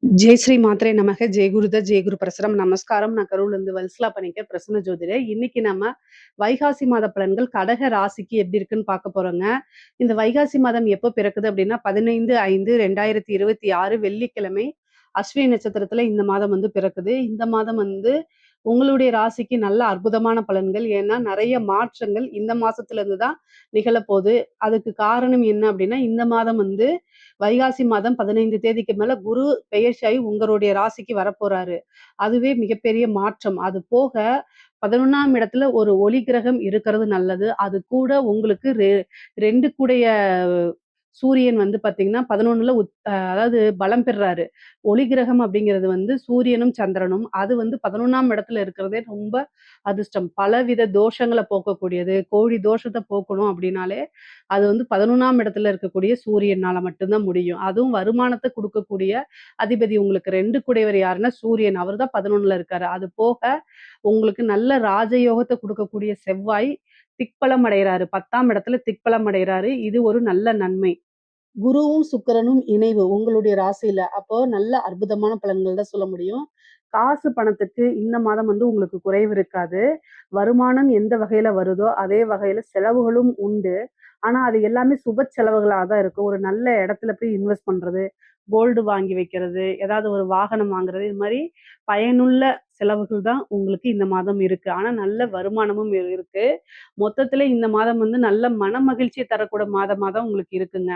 ஜெய் ஸ்ரீ மாத்ரே நமக. ஜெய் குருதத், ஜெய் குரு பிரசரம். நமஸ்காரம். நான் கரூர்லேருந்து வல்சலா பணிக்கர், பிரசன்ன ஜோதிடர். இன்னைக்கு நம்ம வைகாசி மாத பலன்கள் கடக ராசிக்கு எப்படி இருக்குன்னு பார்க்க போறோங்க. இந்த வைகாசி மாதம் எப்போ பிறக்குது அப்படின்னா 15/5/2026 வெள்ளிக்கிழமை அஸ்வினி நட்சத்திரத்துல இந்த மாதம் வந்து பிறக்குது. இந்த மாதம் வந்து உங்களுடைய ராசிக்கு நல்ல அற்புதமான பலன்கள். ஏன்னா நிறைய மாற்றங்கள் இந்த மாசத்துல இருந்து தான் நிகழப்போகுது. அதுக்கு காரணம் என்ன அப்படின்னா, இந்த மாதம் வந்து வைகாசி மாதம் 15 தேதிக்கு மேல குரு பெயர்ச்சியாகி உங்களுடைய ராசிக்கு வரப்போறாரு. அதுவே மிகப்பெரிய மாற்றம். அது போக 11ஆம் இடத்துல ஒரு ஒளி கிரகம் இருக்கிறது நல்லது. அது கூட உங்களுக்கு 2 கூடைய சூரியன் வந்து பார்த்தீங்கன்னா 11ல அதாவது பலம் பெறுறாரு. ஒளி கிரகம் அப்படிங்கிறது வந்து சூரியனும், சந்திரனும். அது வந்து 11ஆம் இடத்துல இருக்கிறதே ரொம்ப அதிர்ஷ்டம். பலவித தோஷங்கள போக்கக்கூடியது. கோடி தோஷத்த போக்கணும் அப்படின்னாலே, அது வந்து 11ஆம் இடத்துல இருக்கக்கூடிய சூரியனால மட்டும் தான் முடியும். அதுவும் வருமானத்த குடுக்கக்கூடிய அதிபதி உங்களுக்கு 2 கூடையவர் யாருன்னா சூரியன். அவர் தான் 11ல இருக்காரு. அது போக உங்களுக்கு நல்ல ராஜயோகத்த குடுக்கக்கூடிய செவ்வாய் திக்பலம் அடையறாரு. 10ஆம் இடத்துல திக்பலம் அடையறாரு. இது ஒரு நல்ல நன்மை. குருவும், சுக்கிரனும் இணைவு உங்களுடைய ராசியில. அப்போ நல்ல அற்புதமான பலன்கள் தான் சொல்ல முடியும். காசு பணத்துக்கு இந்த மாதம் வந்து உங்களுக்கு குறைவு இருக்காது. வருமானம் எந்த வகையில வருதோ, அதே வகையில செலவுகளும் உண்டு. ஆனா, அது எல்லாமே சுப செலவுகளா தான் இருக்கும். ஒரு நல்ல இடத்துல போய் இன்வெஸ்ட் பண்றது, கோல்டு வாங்கி வைக்கிறது, ஏதாவது ஒரு வாகனம் வாங்குறது, இது மாரி பயனுள்ள செலவுகள் தான் உங்களுக்கு இந்த மாதம் இருக்கு. ஆனா, நல்ல வருமானமும் இருக்கு. மொத்தத்துல இந்த மாதம் வந்து நல்ல மனமகிழ்ச்சிய தரக்கூடிய மாதமா தான் உங்களுக்கு இருக்குங்க.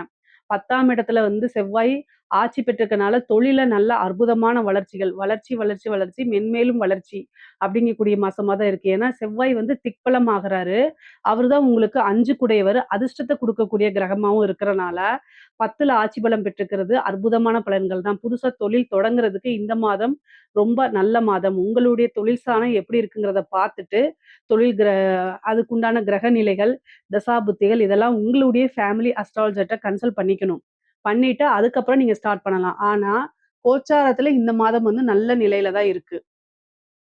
10ஆம் இடத்துல வந்து செவ்வாய் ஆட்சி பெற்றிருக்கனால தொழில்ல நல்ல அற்புதமான வளர்ச்சிகள். வளர்ச்சி, வளர்ச்சி, வளர்ச்சி, மென்மேலும் வளர்ச்சி அப்படிங்கக்கூடிய மாசமா தான் இருக்கு. ஏன்னா செவ்வாய் வந்து திக்பலம் ஆகுறாரு. அவரு தான் உங்களுக்கு 5 குடையவர். அதிர்ஷ்டத்த குடுக்கக்கூடிய கிரகமாவும் இருக்கிறனால, 10ல ஆட்சி பலம் பெற்றிருக்கிறது அற்புதமான பலன்கள் தான். புதுசா தொழில் தொடங்குறதுக்கு இந்த மாதம் ரொம்ப நல்ல மாதம். உங்களுடைய தொழில் ஸ்தானம் எப்படி இருக்குங்கிறத பார்த்துட்டு, தொழில் அதுக்குண்டான கிரக நிலைகள், தசாபுத்திகள் இதெல்லாம் உங்களுடைய ஃபேமிலி அஸ்ட்ராலஜர்ட்ட கன்சல்ட் பண்ணிக்கணும். பண்ணிட்டு அதுக்கப்புறம் நீங்க ஸ்டார்ட் பண்ணலாம். ஆனா, கோச்சாரத்துல இந்த மாதம் வந்து நல்ல நிலையில தான் இருக்கு.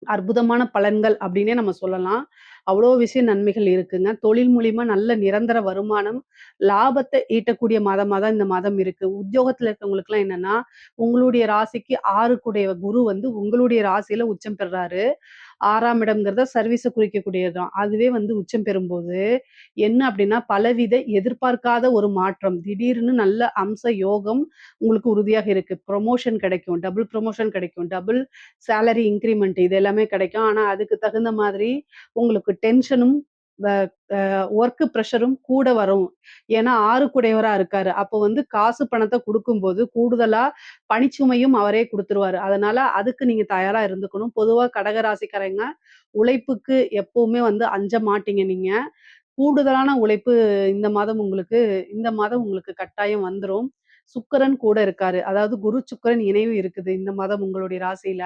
அற்புதமான பலன்கள் அப்படின்னே நம்ம சொல்லலாம். அவ்வளோ விஷயம் நன்மைகள் இருக்குங்க. தொழில் மூலியமா நல்ல நிரந்தர வருமானம், லாபத்த ஈட்டக்கூடிய மாதமா தான் இந்த மாதம் இருக்கு. உத்தியோகத்துல இருக்கவங்களுக்குலாம் என்னன்னா, உங்களுடைய ராசிக்கு 6 கூடிய குரு வந்து உங்களுடைய ராசியில உச்சம் பெறுறாரு. 6ஆம் இடம்ங்கிறத சர்வீஸ குறிக்கக்கூடியது தான். அதுவே வந்து உச்சம் பெறும்போது, என்ன அப்டின்னா, பலவித எதிர்பார்க்காத ஒரு மாற்றம். திடீர்னு நல்ல அம்ச யோகம் உங்களுக்கு உறுதியாக இருக்கு. புரமோஷன் கிடைக்கும். டபுள் புரமோஷன் கிடைக்கும். டபுள் சேலரி இன்கிரிமென்ட் இது எல்லாமே கிடைக்கும். ஆனா, அதுக்கு தகுந்த மாதிரி உங்களுக்கு டென்ஷனும், வ ஒர்க் பிரஷரும் கூட வரும். ஏன்னா 6 கூடையவரா இருக்காரு. அப்போ வந்து காசு பணத்த குடுக்கும்போது, கூடுதலா பணிச்சுமையும் அவரே குடுத்துருவாரு. அதனால அதுக்கு நீங்க தயாரா இருந்துக்கணும். பொதுவா கடக ராசிக்காரங்க உழைப்புக்கு எப்பவுமே வந்து அஞ்ச மாட்டீங்க நீங்க. கூடுதலான உழைப்பு இந்த மாதம் உங்களுக்கு இந்த மாதம் உங்களுக்கு கட்டாயம் வந்துரும். சுக்கிரன் கூட இருக்காரு. அதாவது குரு, சுக்கிரன் இணைவு இருக்குது இந்த மாதம் உங்களுடைய ராசியில.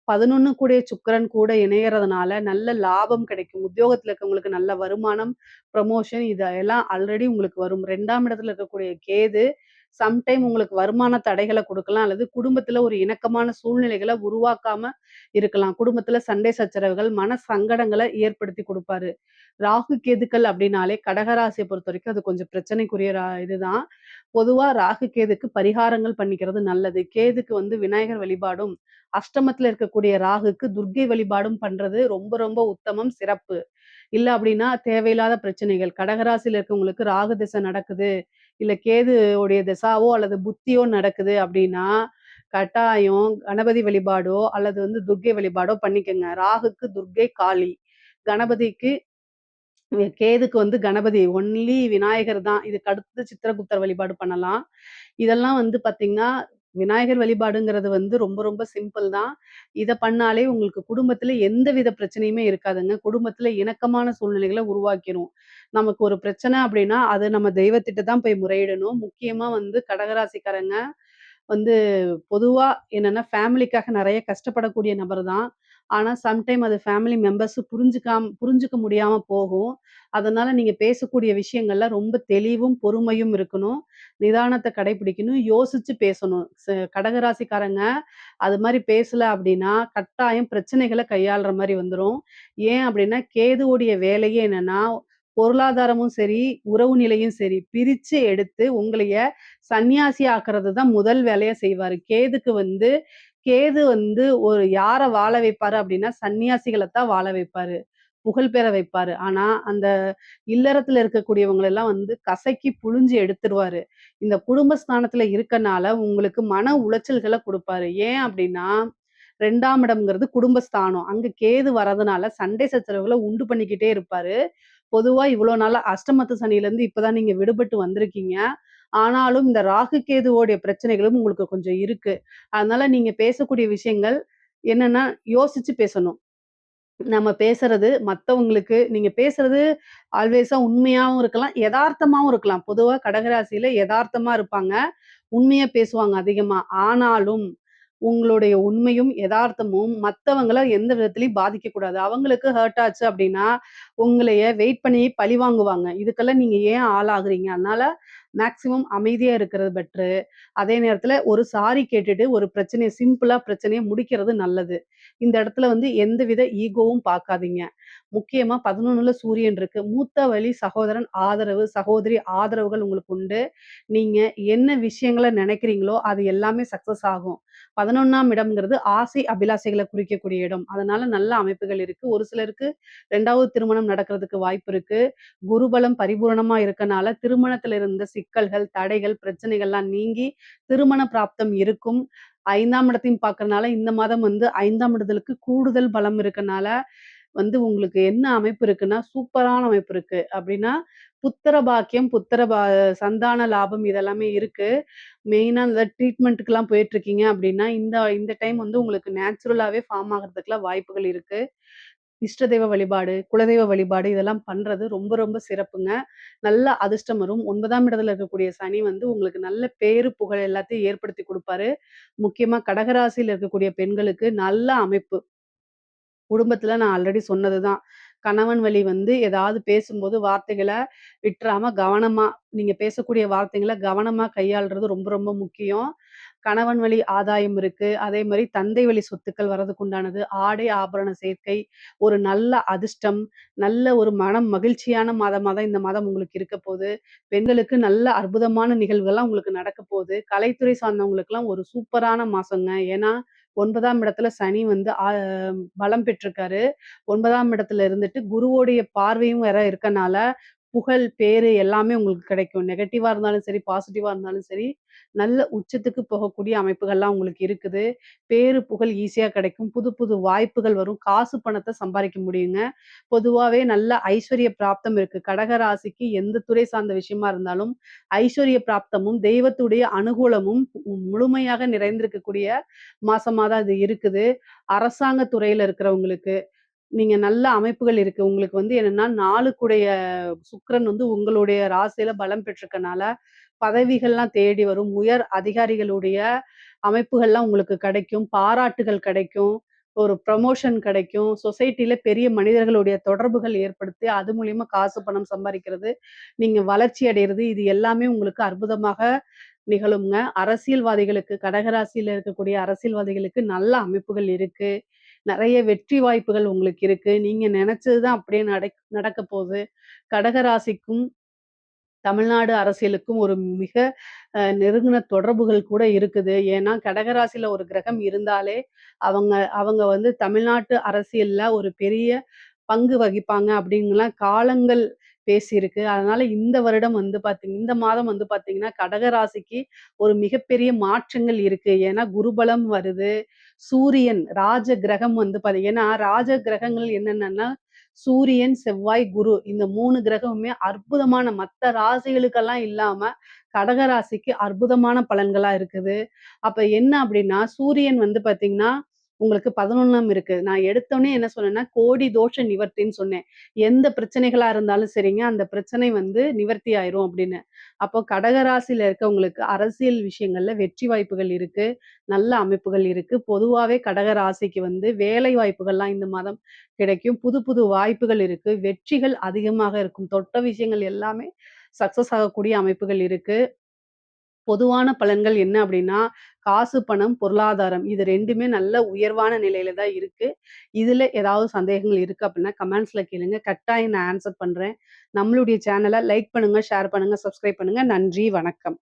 11 கூடிய சுக்கிரன் கூட இணையறதுனால நல்ல லாபம் கிடைக்கும். உத்தியோகத்துல இருக்கவங்களுக்கு நல்ல வருமானம், ப்ரமோஷன் இதெல்லாம் ஆல்ரெடி உங்களுக்கு வரும். 2ஆம் இடத்துல இருக்கக்கூடிய கேது, சம்டைம் உங்களுக்கு வருமான தடைகள குடுக்கலாம். அல்லது குடும்பத்துல ஒரு இணக்கமான சூழ்நிலைகள உருவாக்காம இருக்கலாம். குடும்பத்துல சண்டை சச்சரவுகள், மன சங்கடங்கள ஏற்படுத்தி குடுப்பாரு. ராகு, கேதுக்கள் அப்படின்னாலே கடகராசிய பொறுத்தவரைக்கும் அது கொஞ்சம் பிரச்சனைக்குரிய இதுதான். பொதுவா ராகு, கேதுக்கு பரிகாரங்கள் பண்ணிக்கிறது நல்லது. கேதுக்கு வந்து விநாயகர் வழிபாடும், அஷ்டமத்துல இருக்கக்கூடிய ராகுக்கு துர்க்கை வழிபாடும் பண்றது ரொம்ப ரொம்ப உத்தமம், சிறப்பு. இல்ல அப்படின்னா தேவையில்லாத பிரச்சனைகள். கடகராசியில இருக்கவங்களுக்கு ராகு திசை நடக்குது, இல்ல கேது உடைய திசாவோ அல்லது புத்தியோ நடக்குது அப்படின்னா, கட்டாயம் கணபதி வழிபாடோ அல்லது வந்து துர்க்கை வழிபாடோ பண்ணிக்கங்க. ராகுக்கு துர்க்கை, காளி. கணபதிக்கு கேதுக்கு வந்து கணபதி. ஒன்லி விநாயகர் தான். இதுக்கு அடுத்து சித்திரகுப்தர் வழிபாடு பண்ணலாம். இதெல்லாம் வந்து பார்த்தீங்கன்னா, விநாயகர் வழிபாடுங்கிறது வந்து ரொம்ப ரொம்ப சிம்பிள் தான். இத பண்ணாலே உங்களுக்கு குடும்பத்தில எந்தவித பிரச்சனையுமே இருக்காதுங்க. குடும்பத்தில இணக்கமான சூழ்நிலைகள உருவாக்கிரும். நமக்கு ஒரு பிரச்சனை அப்படின்னா, அது நம்ம தெய்வத்திட்ட தான் போய் முறையிடணும். முக்கியமா வந்து கடகராசிக்காரங்க வந்து பொதுவா என்னன்னா, ஃபேமிலிக்காக நெறைய கஷ்டப்படக்கூடிய நபர் தான். ஆனா, சம்டைம் அது ஃபேமிலி மெம்பர்ஸ் புரிஞ்சுக்க முடியாம போகும். அதனால நீங்க பேசக்கூடிய விஷயங்கள்ல ரொம்ப தெளிவும், பொறுமையும் இருக்கணும். நிதானத்த கடைபிடிக்கணும். யோசிச்சு பேசணும். கடகராசிக்காரங்க அது மாரி பேசல அப்டின்னா, கட்டாயம் பிரச்சனைகள கையாள்ற மாரி வந்துரும். ஏன் அப்டின்னா, கேதுவுடைய வேலையே என்னன்னா, பொருளாதாரமும் சரி, உறவு நிலையும் சரி, பிரிச்சு எடுத்து உங்களைய சன்னியாசி ஆக்குறது தான் முதல் வேலையா செய்வாரு. கேது வந்து ஒரு யார வாழ வைப்பாரு அப்டின்னா, சன்னியாசிகள தான் வாழ வைப்பாரு. புகழ் பெற வைப்பாரு. ஆனா, அந்த இல்லறத்துல இருக்கக்கூடியவங்களெல்லாம் வந்து கசக்கி புழிஞ்சு எடுத்துருவாரு. இந்த குடும்பஸ்தானத்துல இருக்கனால உங்களுக்கு மன உளைச்சல்கள குடுப்பாரு. ஏன் அப்டின்னா, 2ஆம் இடம்ங்கிறது குடும்பஸ்தானம். அங்க கேது வரதுனால சண்டை சச்சரவுகள உண்டு பண்ணிக்கிட்டே இருப்பாரு. பொதுவா இவ்வளோ நாளா அஷ்டமத்து சனியிலருந்து இப்ப தான் நீங்க விடுபட்டு வந்திருக்கீங்க. ஆனாலும் இந்த ராகு கேதுவோடைய பிரச்சனைகளும் உங்களுக்கு கொஞ்சம் இருக்கு. அதனால நீங்க பேசக்கூடிய விஷயங்கள் என்னன்னா, யோசிச்சு பேசணும். நம்ம பேசுறது மத்தவங்களுக்கு நீங்க பேசுறது ஆல்வேஸா உண்மையாவும் இருக்கலாம், எதார்த்தமாவும் இருக்கலாம். பொதுவா கடகராசியில எதார்த்தமா இருப்பாங்க. உண்மைய பேசுவாங்க அதிகமா. ஆனாலும், உங்களுடைய உண்மையும், எதார்த்தமும் மத்தவங்கள எந்த விதத்திலயும் பாதிக்கக்கூடாது. அவங்களுக்கு ஹர்ட் ஆச்சு அப்டின்னா, உங்களைய வெயிட் பண்ணி பழிவாங்குவாங்க. இதுக்கெல்லாம் நீங்க ஏன் ஆளாகுறீங்க? அதனால மேக்ஸிமம் அமைதியா இருக்கிறது பெட்டரு. அதே நேரத்தில ஒரு சாரி கேட்டுட்டு ஒரு பிரச்சனைய முடிக்கிறது நல்லது. இந்த இடத்துல வந்து எந்தவித ஈகோவும் பார்க்காதீங்க. முக்கியமா 11ல சூரியன் இருக்கு. மூத்த வழி சகோதரன் ஆதரவு, சகோதரி ஆதரவுகள் உங்களுக்கு உண்டு. நீங்க என்ன விஷயங்கள நினைக்கிறீங்களோ, அது எல்லாமே சக்சஸ் ஆகும். 11ஆம் இடம்ங்கிறது ஆசை, அபிலாசைகள குறிக்கக்கூடிய இடம். அதனால நல்ல அமைப்புகள் இருக்கு. ஒரு சிலருக்கு 2வது திருமணம் நடக்கிறதுக்கு வாய்ப்பு இருக்கு. குருபலம் பரிபூரணமா இருக்கனால, திருமணத்தில இருந்த சிக்கல்கள், தடைகள், பிரச்சனைகள்லாம் நீங்கி திருமண பிராப்தம் இருக்கும். 5ஆம் இடத்தையும் பார்க்கறனால, இந்த மாதம் வந்து 5ஆம் இடத்திற்கு கூடுதல் பலம் இருக்கனால, வந்து உங்களுக்கு என்ன அமைப்பு இருக்குன்னா, சூப்பரான அமைப்பு இருக்கு. அப்டின்னா, புத்திர பாக்கியம், சந்தான லாபம் இதெல்லாமே இருக்கு. மெயினா இந்த ட்ரீட்மெண்ட்டுக்குலாம் போயிட்டுருக்கீங்க அப்டின்னா, இந்த இந்த டைம் வந்து உங்களுக்கு நேச்சுரலாவே ஃபார்ம் ஆகுறதுக்குலாம் வாய்ப்புகள் இருக்கு. இஷ்ட தெய்வ வழிபாடு, குலதெய்வ வழிபாடு இதெல்லாம் பண்றது ரொம்ப ரொம்ப சிறப்புங்க. நல்ல அதிர்ஷ்டம் வரும். 9ஆம் இடத்துல இருக்கக்கூடிய சனி வந்து உங்களுக்கு நல்ல பேரு, புகழ் எல்லாத்தையும் ஏற்படுத்தி குடுப்பாரு. முக்கியமா கடகராசியில இருக்கக்கூடிய பெண்களுக்கு நல்ல அமைப்பு. குடும்பத்துல நான் ஆல்ரெடி சொன்னது தான். கணவன் வழி வந்து ஏதாவது பேசும்போது வார்த்தைகள விட்றாம கவனமா நீங்க பேசக்கூடிய வார்த்தைகள கவனமா கையாள்றது ரொம்ப ரொம்ப முக்கியம். கணவன் வழி ஆதாயம் இருக்கு. அதே மாரி தந்தை வழி சொத்துக்கள் வரதுக்கு உண்டானது. ஆடை, ஆபரண சேர்க்கை, ஒரு நல்ல அதிர்ஷ்டம், நல்ல ஒரு மனம் மகிழ்ச்சியான மாதமா தான் இந்த மாதம் உங்களுக்கு இருக்க போது. பெண்களுக்கு நல்ல அற்புதமான நிகழ்வுகள்லாம் உங்களுக்கு நடக்க போது. கலைத்துறை சார்ந்தவங்களுக்குலாம் ஒரு சூப்பரான மாசங்க. ஏன்னா, 9ஆம் இடத்துல சனி வந்து பலம் பெற்றிருக்காரு. 9ஆம் இடத்துல இருந்துட்டு குருவோடைய பார்வையும் வேற இருக்கனால, புகழ், பேரு எல்லாமே உங்களுக்கு கிடைக்கும். நெகட்டிவா இருந்தாலும் சரி, பாசிட்டிவா இருந்தாலும் சரி, நல்ல உச்சத்துக்கு போகக்கூடிய அமைப்புகள்லாம் உங்களுக்கு இருக்குது. பேரு, புகழ் ஈஸியா கிடைக்கும். புது புது வாய்ப்புகள் வரும். காசு பணத்த சம்பாரிக்க முடியுங்க. பொதுவாவே நல்ல ஐஸ்வர்ய பிராப்தம் இருக்கு. கடக ராசிக்கு எந்த துறை சார்ந்த விஷயமா இருந்தாலும், ஐஸ்வர்ய பிராப்தமும், தெய்வத்துடைய அனுகூலமும் முழுமையாக நிறைந்திருக்கக்கூடிய மாசமா தான் இது இருக்குது. அரசாங்க துறையில இருக்கிறவங்களுக்கு நீங்க நல்ல அமைப்புகள் இருக்கு. உங்களுக்கு வந்து என்னன்னா 4க்குடைய சுக்கிரன் வந்து உங்களுடைய ராசியில பலம் பெற்றிருக்கனால, பதவிகள்லாம் தேடி வரும். உயர் அதிகாரிகளுடைய அமைப்புகள்லாம் உங்களுக்கு கிடைக்கும். பாராட்டுகள் கிடைக்கும். ஒரு ப்ரமோஷன் கிடைக்கும். சொசைட்டில பெரிய மனிதர்களுடைய தொடர்புகள் ஏற்படுத்தி, அது மூலியமா காசு, பணம் சம்பாரிக்கிறது, நீங்க வளர்ச்சி அடையறது, இது எல்லாமே உங்களுக்கு அற்புதமாக நிகழும்ங்க. அரசியல்வாதிகளுக்கு கடகராசியில இருக்கக்கூடிய அரசியல்வாதிகளுக்கு நல்ல அமைப்புகள் இருக்கு. நெறைய வெற்றி வாய்ப்புகள் உங்களுக்கு இருக்கு. நீங்க நெனச்சது தான் அப்படியே நடக்க போது. கடகராசிக்கும், தமிழ்நாடு அரசியலுக்கும் ஒரு மிக நெருங்கின தொடர்புகள் கூட இருக்குது. ஏன்னா, கடகராசியில ஒரு கிரகம் இருந்தாலே, அவங்க அவங்க வந்து தமிழ்நாட்டு அரசியல்ல ஒரு பெரிய பங்கு வகிப்பாங்க அப்படின்னுலாம் காலங்கள் பேசியிருக்கு. அதனால இந்த வருடம் வந்து இந்த மாதம் வந்து பார்த்தீங்கன்னா, கடக ராசிக்கு ஒரு மிகப்பெரிய மாற்றங்கள் இருக்கு. ஏன்னா, குருபலம் வருது. சூரியன் ராஜ கிரகம் வந்து ஏன்னா ராஜ கிரகங்கள் என்னென்னன்னா, சூரியன், செவ்வாய், குரு இந்த 3 கிரகமுமே அற்புதமான மத்த ராசிகளுக்கெல்லாம் இல்லாம, கடக ராசிக்கு அற்புதமான பலன்களா இருக்குது. அப்ப என்ன அப்டின்னா, சூரியன் வந்து பார்த்தீங்கன்னா, உங்களுக்கு 11ஆம் இருக்கு. நான் எடுத்தோனே என்ன சொன்னேன்னா, கோடி தோஷ நிவர்த்தின்னு சொன்னேன். எந்த பிரச்சனைகளா இருந்தாலும் சரிங்க, அந்த பிரச்சனை வந்து நிவர்த்தி ஆயிரும் அப்படின்னு. அப்போ கடக ராசியில இருக்கவங்களுக்கு அரசியல் விஷயங்கள்ல வெற்றி வாய்ப்புகள் இருக்கு. நல்ல அமைப்புகள் இருக்கு. பொதுவாவே கடக ராசிக்கு வந்து வேலை வாய்ப்புகள்லாம் இந்த மாதம் கிடைக்கும். புது புது வாய்ப்புகள் இருக்கு. வெற்றிகள் அதிகமாக இருக்கும். தொட்ட விஷயங்கள் எல்லாமே சக்சஸ் ஆகக்கூடிய அமைப்புகள் இருக்கு. பொதுவான பலன்கள் என்ன அப்படின்னா, காசு, பணம், பொருளாதாரம் இது 2மே நல்ல உயர்வான நிலையில தான் இருக்கு. இதுல ஏதாவது சந்தேகங்கள் இருக்கு அப்படின்னா, கமெண்ட்ஸ்ல கேளுங்க. கட்டாயம் நான் ஆன்ஸர் பண்றேன். நம்மளுடைய சேனல லைக் பண்ணுங்க, ஷேர் பண்ணுங்க, சப்ஸ்கிரைப் பண்ணுங்க. நன்றி, வணக்கம்.